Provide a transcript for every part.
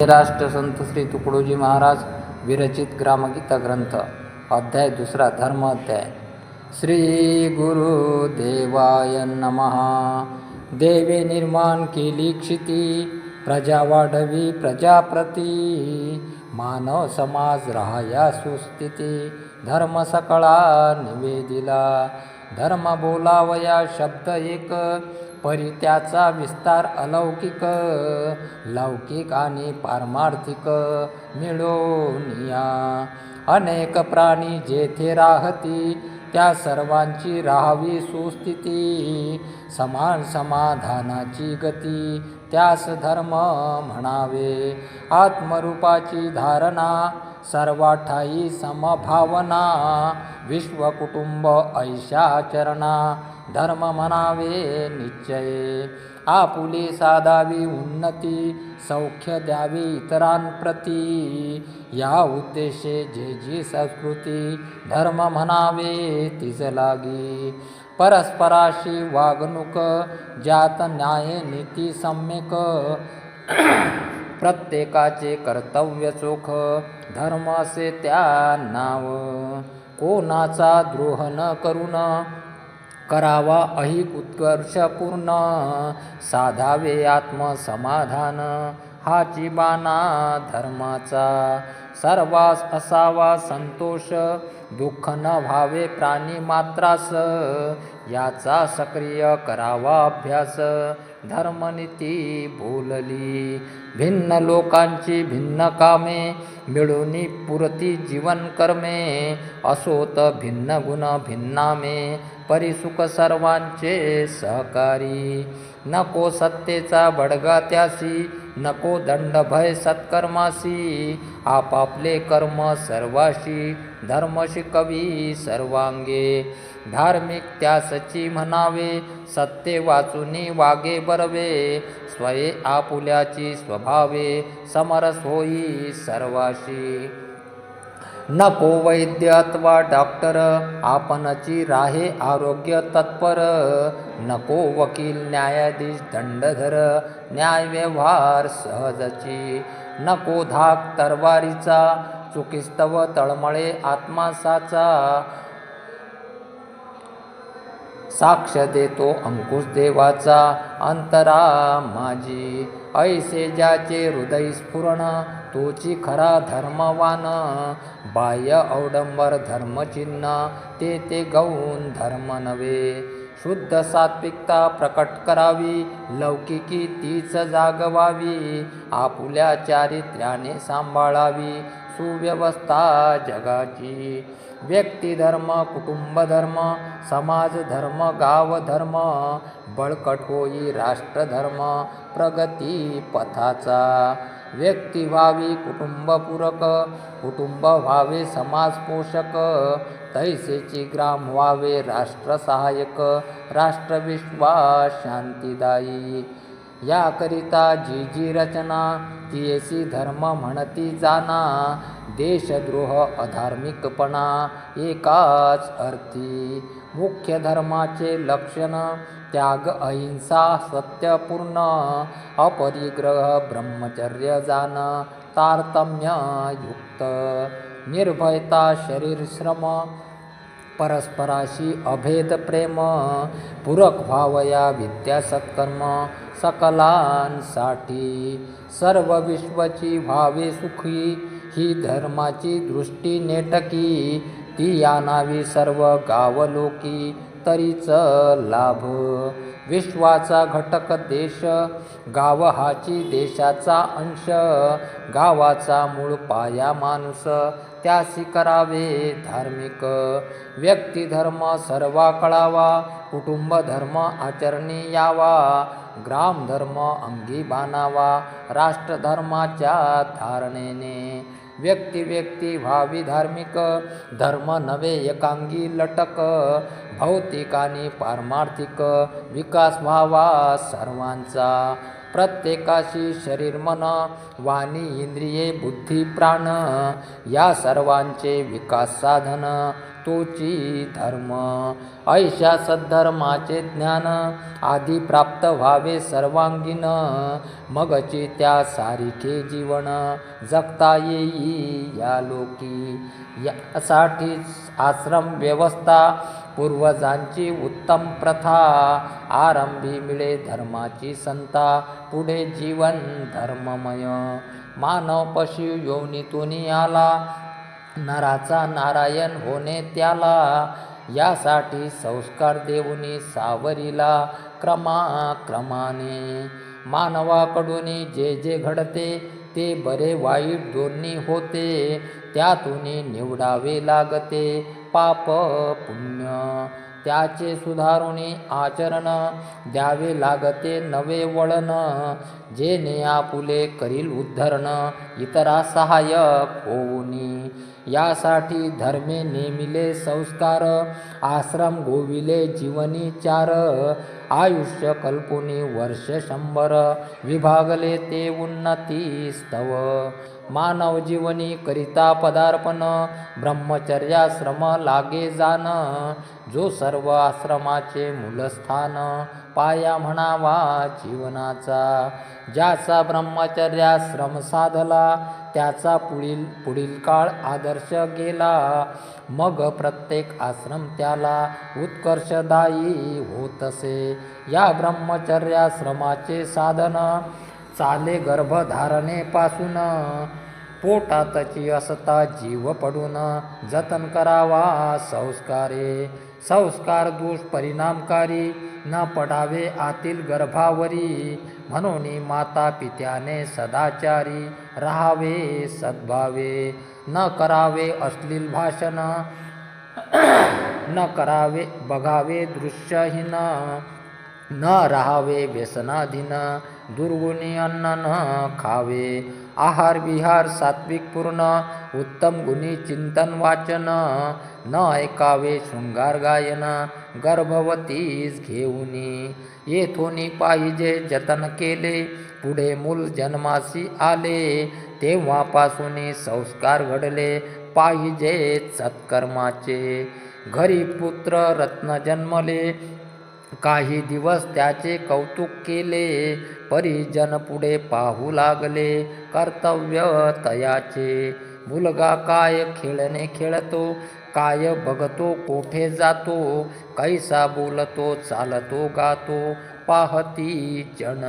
राष्ट्रसंत श्री तुकडोजी महाराज विरचित ग्रामगीता ग्रंथ अध्याय 2 धर्म अध्याय. श्री गुरुदेवाय नमः. देवे निर्माण केली क्षिती, प्रजा वाढवी प्रजाप्रती. मानव समाज राहाया सुस्थिती, धर्म सकळा निवेदिला. धर्म बोलावया शब्द एक, परी त्याचा विस्तार अलौकिक. लौकिक आणि पारमार्थिक मिळोनिया. अनेक प्राणी जेथे राहती, त्या सर्वांची राहावी सुस्थिती. समान समाधानाची गती, त्यास धर्म म्हणावे. आत्मरूपाची धारणा, सर्वाठाई समभावना. विश्वकुटुंब ऐशाचरणा, धर्म म्हणावे निश्चय. आपुली साधावी उन्नती, सौख्य द्यावी इतरांप्रती. या उद्देशे जे जी संस्कृती, धर्म म्हणावे तीच लागी. परस्पराशी वागणूक, ज्यात न्याय नीती सम्यक. प्रत्येकाचे कर्तव्य चोख, धर्म असे त्या नाव. कोणाचा द्रोह न करून, करावा ऐहिक उत्कर्ष पूर्ण. साधावे आत्मसमाधान, हाची बाणा धर्माचा. सर्वास असावा संतोष, दुःख न व्हावे प्राणी मात्रास. याचा सक्रिय करावा अभ्यास, धर्मनीती बोलली. भिन्न लोकांची भिन्न कामे, मिळूनी पुरती जीवन कर्मे. असोत भिन्न गुण भिन्नामे, परिसुख सर्वांचे सहकारी. नको सत्तेचा बडगा त्यासी, नको दंड भय सत्कर्मासी. आपापले कर्म सर्वाशी, धर्म शिकवी सर्वांगे. धार्मिक त्यासची म्हणावे, सत्य वाचुनी वागे बरवे. स्वये आपुल्याची स्वभावे, समरस होई सर्वाशी. नको वैद्य अथवा डॉक्टर, आपणची राहे आरोग्य तत्पर. नको वकील न्यायाधीश दंडधर, न्याय व्यवहार सहजची. नको धाक तरवारीचा, चुकिस्तव तळमळे आत्मासाचा. साक्ष देतो अंकुश देवाचा, अंतरा माझी. ऐसे ज्याचे हृदय स्फुरण, तोची खरा धर्मवान. बाह्य औडंबर धर्मचिन्ह, ते गौण धर्म नव्हे. शुद्ध सात्विकता प्रकट करावी, लौकिकी तीच जागवावी. आपुल्या चारित्र्याने सांभाळावी, सुव्यवस्था जगाची. व्यक्तिधर्म, कुटुंबधर्म, समाजधर्म, गावधर्म. बळकट होई राष्ट्रधर्म, प्रगती पथाचा. व्यक्ती व्हावी कुटुंबपूरक, कुटुंब व्हावे समाजपोषक. तैसेची ग्राम व्हावे राष्ट्रसहाय्यक, राष्ट्रविश्वास शांतिदायी. याकरिता जी जी रचना, तियेसी धर्म म्हणती जाना. देशद्रोह अधार्मिकपणा, एकाच अर्थी. मुख्य धर्माचे लक्षण, त्याग अहिंसा सत्यपूर्ण. अपरिग्रह ब्रह्मचर्य जाण, तारतम्य युक्त. निर्भयता शरीरश्रम, परस्पराशी अभेद प्रेम. पूरक व्हावया विद्या सत्कर्म, सकलांसाठी. सर्व विश्वाची व्हावे सुखी, ही धर्माची दृष्टी नेटकी. ती आणावी सर्व गावलोकी, तरीच लाभ. विश्वाचा घटक देश, गाव हाची देशाचा अंश. गावाचा मूळ पाया माणूस, त्यासी करावे धार्मिक. व्यक्तिधर्म सर्वा कळावा, कुटुंबधर्म आचरणी यावा. ग्रामधर्म अंगी बाणावा, राष्ट्रधर्माच्या धारणेने. व्यक्ती व्हावी धार्मिक, धर्म नवे एकांगी लटक. भौतिक आणि पारमार्थिक, विकास व्हावा सर्वांचा. प्रत्येकाशी शरीर मन, वाणी इंद्रिये बुद्धी प्राण. या सर्वांचे विकास साधन, तोची धर्म. ऐशा सद्धर्माचे ज्ञान आधी प्राप्त व्हावे सर्वांगीण, मगची त्या सारिखे जीवन जगता येई या लोकी. यासाठीच आश्रम व्यवस्था पूर्वजांची उत्तम प्रथा, आरंभी मिळे धर्माची संता, पुढे जीवन धर्ममय. मानव पशु योनीतून आला, नराचा नारायण होणे त्याला, यासाठी संस्कार देऊनी सावरीला क्रमाक्रमाने. मानवाकडून जे जे घडते ते बरे वाईट दोन्ही होते, त्यातून निवडावे लागते पाप पुण्य. त्याचे सुधारून आचरण द्यावे लागते नवे वळण, जेणे आपुले करील उद्धरण इतरा सहाय्यक होऊनी. यासाठी धर्मे नेमिले संस्कार, आश्रम गोविले जीवनी चार. आयुष्य कल्पुनी वर्ष 100, विभागले ते उन्नती स्तव. मानव जीवनी करिता पदार्पण, ब्रह्मचर्याश्रम लागे जाण. जो सर्व आश्रमाचे मूलस्थान, पाया म्हणावा जीवनाचा. ज्याचा ब्रह्मचर्याश्रम साधला, त्याचा पुढील काळ आदर्श गेला. मग प्रत्येक आश्रम त्याला उत्कर्षदायी होतसे. या ब्रह्मचर्याश्रमाचे साधन चाले गर्भधारणेपासून, पोटातची असता जीव पडून जतन करावा संस्कारे. संस्कार दुष्परिणामकारी न पडावे आतील गर्भावरी, म्हणून माता पित्याने सदाचारी राहावे सद्भावे. न करावे अश्लील भाषण, न करावे बघावे दृश्यहीन, न राहावे व्यसनाधीन, दुर्गुणी अन्न न खावे. आहार विहार सात्विक पूर्ण, उत्तम गुणी चिंतन वाचन, न ऐकावे शृंगार गायन, गर्भवतीस घेऊनी. येथून पाहिजे जतन केले, पुढे मूल जन्मासी आले, तेव्हापासून संस्कार घडले पाहिजे सत्कर्माचे. घरी पुत्र रत्न जन्मले, काही दिवस त्याचे कौतुक केले, परिजन पुढे पाहू लागले कर्तव्य तयाचे. मुलगा काय खेळणे खेळतो, काय बघतो कोठे जातो, कैसा बोलतो चालतो गातो पाहती जन.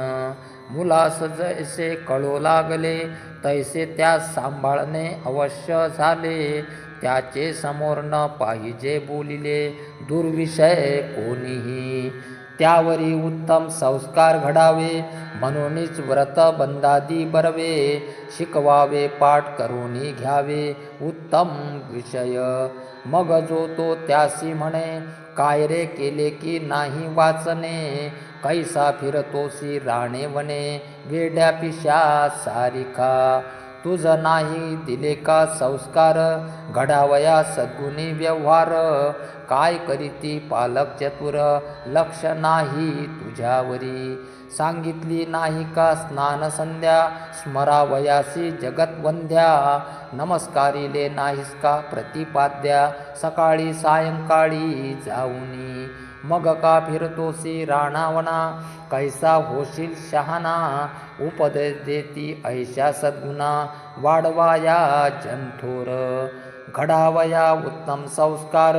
मुलास जैसे कळू लागले, तैसे त्यास सांभाळणे अवश्य झाले. त्याचे समोर न पाहिजे बोलिले दुर्विषय कोणीही. त्यावरी उत्तम संस्कार घडावे, म्हणूनच व्रत बंधादी बरवे. शिकवावे पाठ करून घ्यावे उत्तम विषय. मग जो तो त्यासी म्हणे, काय रे केले की नाही वाचणे, कैसा फिरतोसी राणे वने, वेड्या पिशा सारिखा. तुझ नाही दिले का संस्कार, घडावया सद्गुणी व्यवहार. काय करीती पालक चतुर, लक्ष नाही तुझ्यावरी. सांगितली नाही का स्नान संध्या, स्मरावयासी जगतवंद्या. नमस्कारिले नाहीस का प्रतिपाद्या, सकाळी सायंकाळी जाऊनी. मग का फिरतोसी राणावना, कैसा होशील शहाणा. उपदेश देती ऐशा सद्गुणा, वाढवाया जनथोर. घडावया उत्तम संस्कार,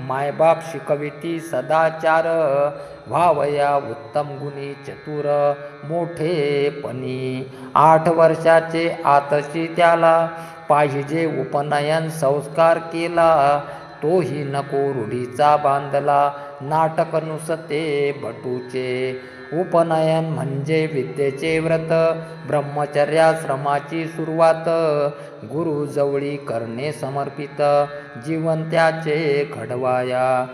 मायबाप शिकविती सदाचार. व्हावया उत्तम गुणी चतुर, मोठेपणी. 8 वर्षाचे आतशी त्याला, पाहिजे उपनयन संस्कार केला. तोही नको रूढीचा बांधला, नाटक नुसते बटूचे. उपनयन म्हणजे विद्येचे व्रत, ब्रह्मचर्याश्रमाची सुरुवात. गुरुजवळी करणे समर्पित, जीवन त्याचे घडवाया.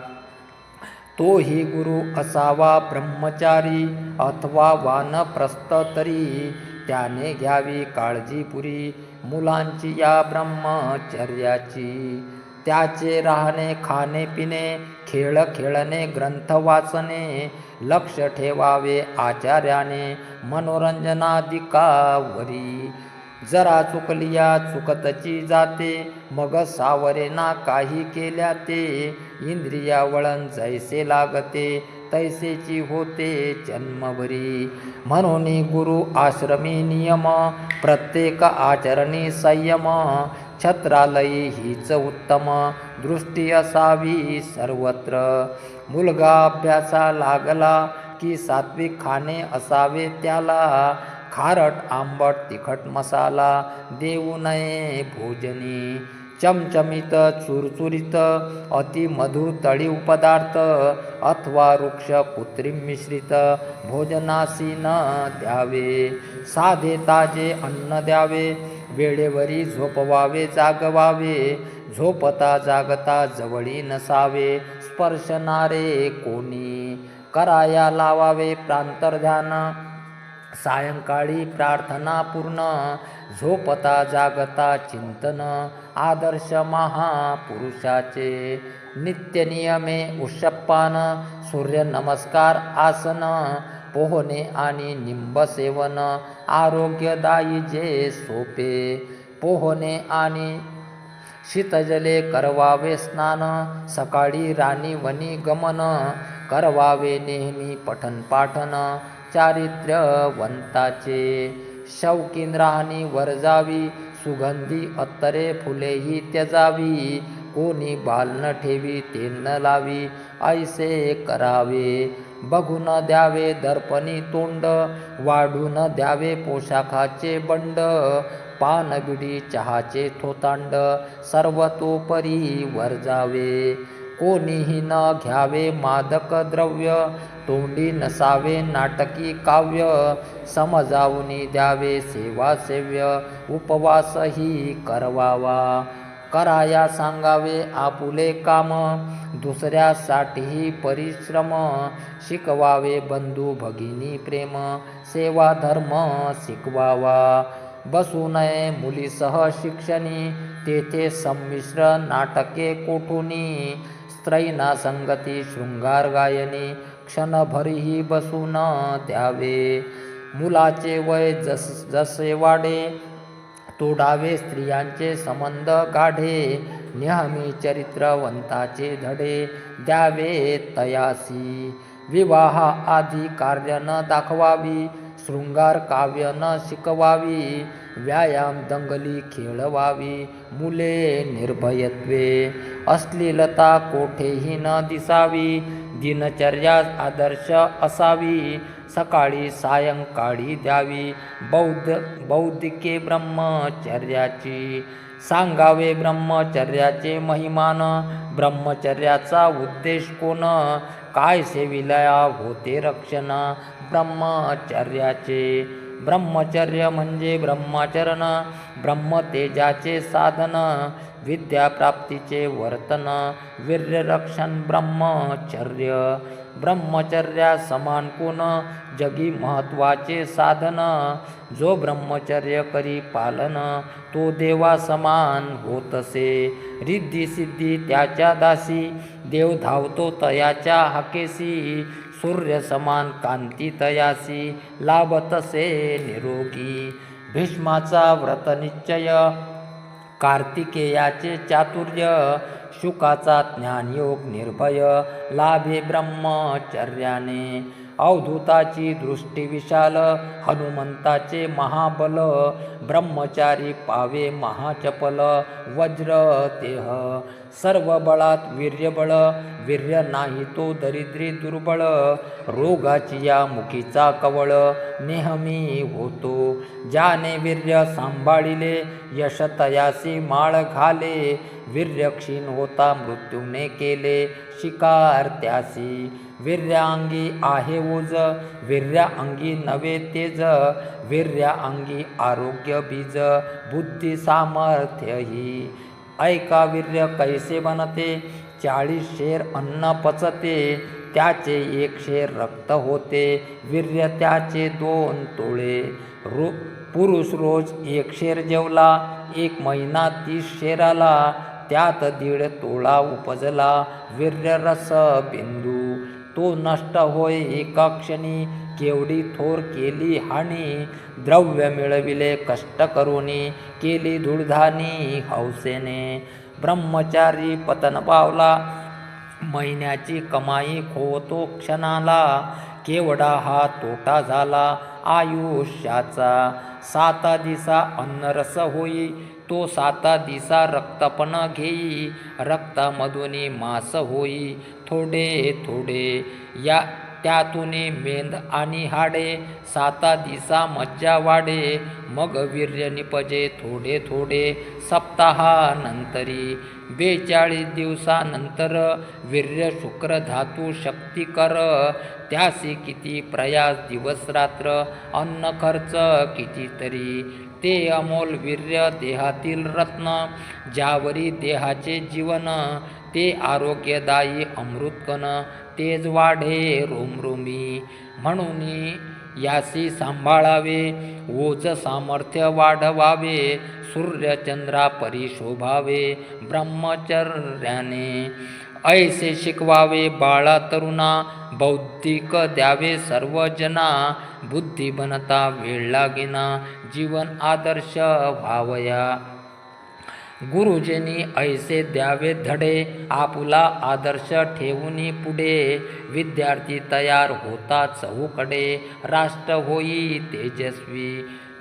तोही गुरु असावा ब्रह्मचारी, अथवा वानप्रस्थ तरी. त्याने घ्यावी काळजी पुरी, मुलांची या ब्रह्मचर्याची. त्याचे राहणे खाणे पिणे, खेळ खेळणे ग्रंथ वाचणे. लक्ष ठेवावे आचार्याने, मनोरंजनादिकावरी. जरा चुकलिया चुकतची जाते, मग सावरेना काही केल्या ते. इंद्रिया वळण जैसे लागते, तैसेची होते जन्मभरी. म्हणून गुरु आश्रमी नियम, प्रत्येक आचरणी संयम. छत्रालयी हीच उत्तम, दृष्टी असावी सर्वत्र. मुलगा अभ्यासा लागला, की सात्विक खाणे असावे त्याला. खारट आंबट तिखट मसाला, देऊ नये भोजनी. चमचमीत चुरचुरीत अति मधुर तळीव पदार्थ, अथवा वृक्ष कृत्रिम मिश्रित भोजनासी न द्यावे. साधे ताजे अन्न द्यावे, वेळेवरी झोपवावे जागवावे. झोपता जागता जवळी नसावे, स्पर्शनारे कोणी. कराया लावावे प्रांतर्ध्यान, सायंकाळी प्रार्थना पूर्ण. झोपता जागता चिंतन, आदर्श महापुरुषाचे. नित्यनियमे उषपान, सूर्यनमस्कार आसन. पोहणे आणि निंब सेवन, आरोग्यदायी जे सोपे. पोहणे आणि शीतजले करवावे स्नान, सकाळी राणी वनी गमन. करवावे नेहमी पठन पाठन, चारित्र्यवंताचे. शौकीन राहणी वर्जावी, सुगंधी अत्तरे फुलेही त्यजावी. कोणी बाल न ठेवी तेल न लावी, ऐसे करावे. बघू न द्यावे दर्पणी तोंड, वाढू न द्यावे पोशाखाचे बंड. पान बिडी चहाचे थोतांड, सर्वतोपरी वर्जावे. कोणीही न घ्यावे मादक द्रव्य, तोंडी नसावे नाटकी काव्य. समजावूनी द्यावे सेवा सेव्य, उपवासही करवावा. कराया सांगावे आपुले काम, दुसऱ्यासाठीही परिश्रम. शिकवावे बंधू भगिनी प्रेम, सेवा धर्म शिकवावा. बसू नये मुलीसह शिक्षणी, तेथे संमिश्र नाटके कोठुनी. स्त्रैना संगती शृंगार गायनी, क्षणभरही बसू न द्यावे. मुलाचे वय जसे वाढे, तोडावे स्त्रियांचे संबंध गाढे. नेहमी चरित्रवंताचे धडे, द्यावे तयासी. विवाह आधी कार्य न दाखवावी, शृंगार काव्य न शिकवावी. व्यायाम दंगली खेळवावी, मुले निर्भयत्वे. अश्लीलता कोठेही न दिसावी, दिनचर्या आदर्श असावी. सकाळी सायंकाळी द्यावी, बौद्धिके ब्रह्मचर्याची. सांगावे ब्रह्मचर्याचे महिमान, ब्रह्मचर्याचा उद्देश कोण. काय सेविलया होते रक्षण, ब्रह्मचर्याचे. ब्रह्मचर्य म्हणजे ब्रह्माचरण, ब्रह्मतेजाचे साधन. विद्याप्राप्तीचे वर्तन, वीर्यरक्षण ब्रह्मचर्य. ब्रह्मचर्या समान कोण, जगी महत्वाचे साधन. जो ब्रह्मचर्य करी पालन, तो देवा समान होतसे. रिद्धी सिद्धी त्याच्या दासी, देव धावतो तयाच्या हाकेसी. सूर्य समान कांती तयासी, लाभतसे निरोगी. भीष्माचा व्रतनिश्चय, कार्तिकेयाचे चातुर्य. शुकाचा ज्ञानयोग निर्भय, लाभे ब्रह्मचर्याने. अवधूताची दृष्टी विशाल, हनुमंताचे महाबल. ब्रह्मचारी पावे महाचपल, वज्र देह. सर्व बळात वीर्यबळ, वीर्य नाही तो दरिद्री दुर्बळ. रोगाची या मुखीचा कवळ, नेहमी होतो. ज्याने वीर्य सांभाळिले, यश तयासी माळ घाले. वीर्य क्षीण होता मृत्यूने केले, शिकार त्यासी. वीर्याअंगी आहे ओज, वीर्याअंगी नवे तेज. वीर्याअंगी आरोग्य बीज, बुद्धी सामर्थ्यही. ऐका वीर्य कैसे बनते, 40 शेर अन्न पचते. त्याचे 1 शेर रक्त होते, वीर्य त्याचे 2 तोळे. पुरुष रोज 1 शेर जेवला, 1 महिना 30 शेराला. त्यात 1.5 तोळा उपजला, वीर्य रस बिंदू. तो नष्ट होय एका क्षणी, केवढी थोर केली हानी, द्रव्य मिळविले कष्ट करुनी, केली धूळधानी हौसेने. ब्रह्मचारी पतन पावला, महिन्याची कमाई खोतो क्षणाला, केवढा हा तोटा झाला आयुष्याचा. 7 दिसा अन्नरस होई, तो 7 दिसा रक्तपण घेई, रक्तामधून मांस होई थोडे थोडे, या त्यातून मेंद आणि हाडे. 7 दिसा मज्जा वाढे, मग वीर्य निपजे थोडे थोडे सप्ताहानंतरी. 42 दिवसानंतर वीर्य शुक्र धातू शक्ती कर, त्यासी किती प्रयास दिवस रात्र, अन्न खर्च कितीतरी. ते अमोल वीर्य देहातील रत्न, ज्यावरी देहाचे जीवन, ते आरोग्यदायी अमृतकण, तेज वाढे रोमरोमी. म्हणून यासी सांभाळावे, ओज सामर्थ्य वाढवावे, सूर्यचंद्रा परिशोभावे ब्रह्मचर्याने. ऐसे शिकवावे बाळा तरुणा, बौद्धिक द्यावे सर्वजना, बुद्धी बनता वेळ लागेना, जीवन आदर्श व्हावया. गुरुजींनी ऐसे द्यावे धडे, आपुला आदर्श ठेवून पुढे, विद्यार्थी तयार होता चहूकडे, राष्ट्र होई तेजस्वी.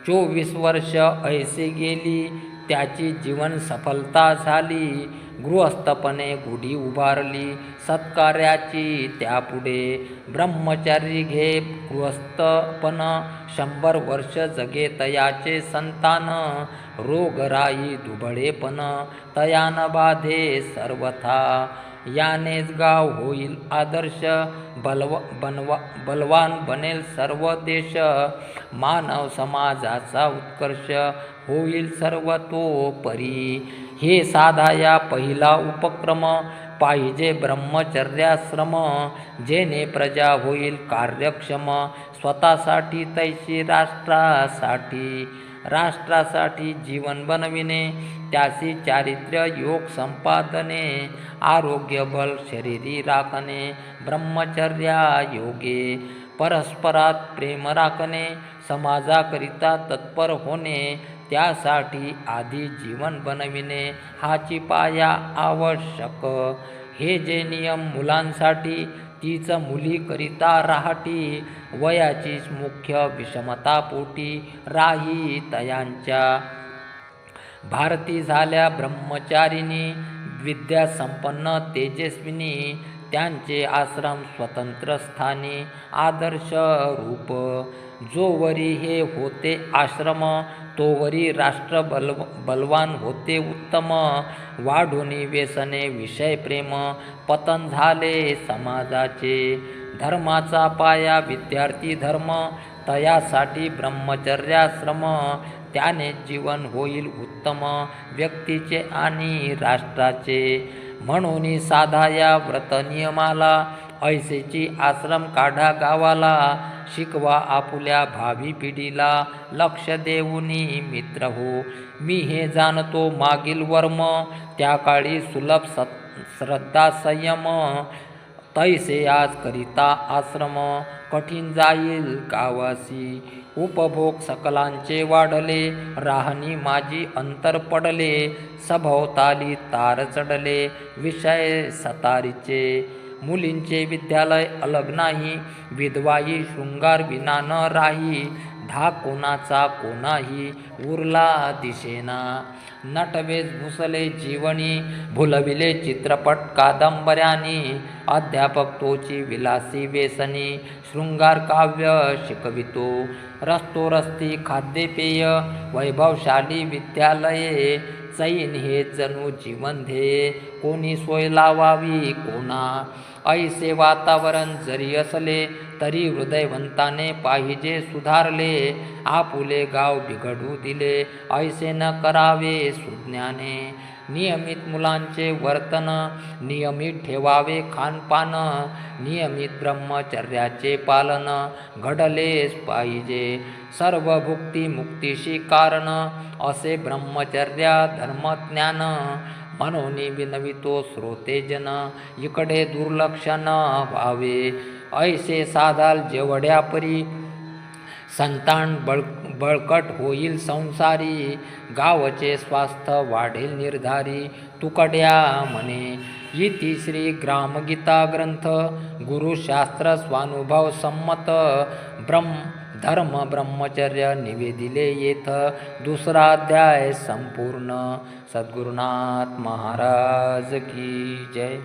24 वर्ष ऐसे गेली, त्याची जीवन सफलता झाली, गृहस्थपणे गुढी उभारली सत्कार्याची त्यापुढे. ब्रह्मचारी घे गृहस्थपण, 100 वर्ष जगे तयाचे संतान, रोगराई दुबळेपण तयान बाधे सर्वथा. यानेच गाव होईल आदर्श, बलवान बनेल सर्व देश, मानव समाजाचा उत्कर्ष होईल सर्वतोपरी. हे साधाया पहिला उपक्रम, पाहिजे ब्रह्मचर्याश्रम, जेणे प्रजा होईल कार्यक्षम, स्वतःसाठी तैशी राष्ट्रासाठी. राष्ट्रासाठी जीवन बनविणे, त्यासी चारित्र्य योग संपादने, आरोग्य बल शरीरी राखणे ब्रह्मचर्या योगे. परस्परात प्रेम राखणे, समाजाकरिता तत्पर होणे, त्यासाठी आधी जीवन बनविणे हाची पाया आवश्यक. हे जे नियम मुलांसाठी, तीच मुलीकरिता राहाटी, वयाचीच मुख्य विषमता पोटी राही तयांच्या. भारती झाल्या ब्रह्मचारिणी, विद्यासंपन्न तेजस्विनी, त्यांचे आश्रम स्वतंत्र स्थानी आदर्श रूप. जोवरी हे होते आश्रम, तोवरी राष्ट्र बलवान होते उत्तम, वाढून व्यसने विषय प्रेम, पतन झाले समाजाचे. धर्माचा पाया विद्यार्थी धर्म, तयासाठी ब्रह्मचर्याश्रम, त्याने जीवन होईल उत्तम व्यक्तीचे आणि राष्ट्राचे. म्हणून साधाया व्रत नियमाला, ऐसेची आश्रम काढा गावाला, शिकवा आपुल्या भावी पिढीला, लक्ष देऊनी मित्र हो. मी हे जाणतो मागील वर्म, त्या काळी सुलभ श्रद्धा संयम, तैसे आज करिता आश्रम, कठीण जाईल गावासी. उपभोग सकलांचे वाढले, राहणी माझी अंतर पडले, सभोवताली तार चढले विषय सतारीचे. मुलींचे विद्यालय अलग नाही, विधवाई शृंगार विना न राही, धाक कोणाचा कोणाही उरला दिसेना. नटवेश भुसले जीवनी, भुलविले चित्रपट कादंबऱ्यांनी, अध्यापक तोची विलासी व्यसनी, शृंगार काव्य शिकवितो. रस्तोरस्ती खाद्यपेय, वैभवशाली विद्यालये, चैन हे जणू जीवन ध्येय, कोणी सोय लावावी कोणा. ऐसे वातावरण जरी असले, तरी हृदयवंताने पाहिजे सुधारले, आपुले गाव बिघडू दिले, ऐसे न करावे सुज्ञाने. नियमित मुलांचे वर्तन, नियमित ठेवावे खानपान, नियमित ब्रह्मचर्याचे पालन घडलेच पाहिजे. सर्व भुक्ती मुक्तीशी कारण, असे ब्रह्मचर्या धर्मज्ञान. म्हणून विनवितो श्रोतेजन, इकडे दुर्लक्ष न व्हावे. ऐसे साधाल जेवढ्या परी संतान बळकट होईल संसारी, गावचे स्वास्थ्य वाढेल निर्धारी, तुकड्या म्हणे. इति श्री ग्रामगीता ग्रंथ गुरुशास्त्र स्वानुभव संमत धर्म ब्रह्मचर्य निवेदिले येथ. दुसरा अध्याय संपूर्ण. सद्गुरुनाथ महाराज की जय.